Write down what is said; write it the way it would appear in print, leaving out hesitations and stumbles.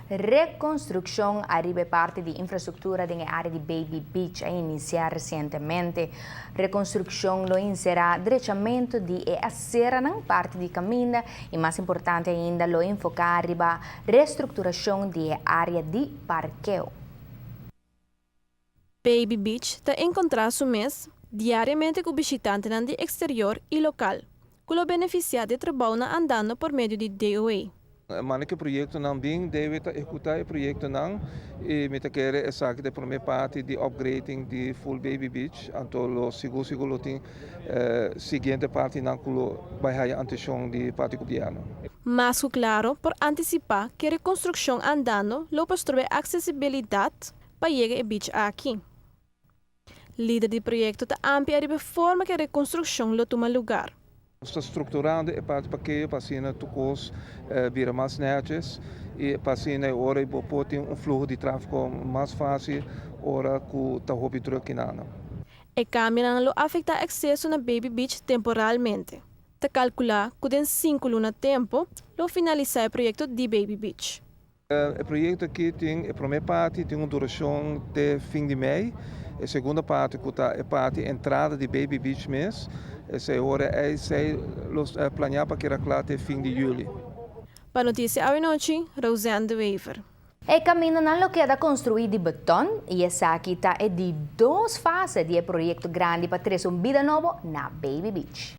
reconstrução arriba parte de infraestrutura na área de Baby Beach a iniciar recentemente. Reconstrução lo inserá diretamente de acera na parte de caminho e mais importante ainda lo enfocar arriba reestruturação de área de parqueo. Baby Beach te encontrar su mês diariamente com visitantes de exterior e local, que lo beneficia de trabalho andando por meio de DOA. Manke proyecto nang bing David executar proyecto nang met kere sak de primeira parte de upgrading de full Baby Beach anto lo siguro ting seguinte parte nang kulo bahaya antição de parte governo. Mas claro, por antecipar que a reconstrução andando lo postrove acessibilidade para chegar a beach aqui. Líder do projeto está amplia de forma que a reconstrução lo toma lugar. Está estruturando a parte para que passina tocos vira mais netas e passina ora e pode fluxo de tráfego mais fácil ora que está hobby troquinando. E caminhando lo afeta acesso na Baby Beach temporalmente. Te calcular que em 5 lunas tempo lo finalizar o projeto de Baby Beach. O projeto aqui tem a primeira parte tem uma duração de fim de mês. A segunda parte que está a parte entrada de Baby Beach mês. Essa hora é planear para que era claro até fim de julho. Para notícia à noite, Rosane de Wever. O caminho não queda construído de beton e essa aqui está de 2 fases de projeto grande para trazer vida nova na Baby Beach.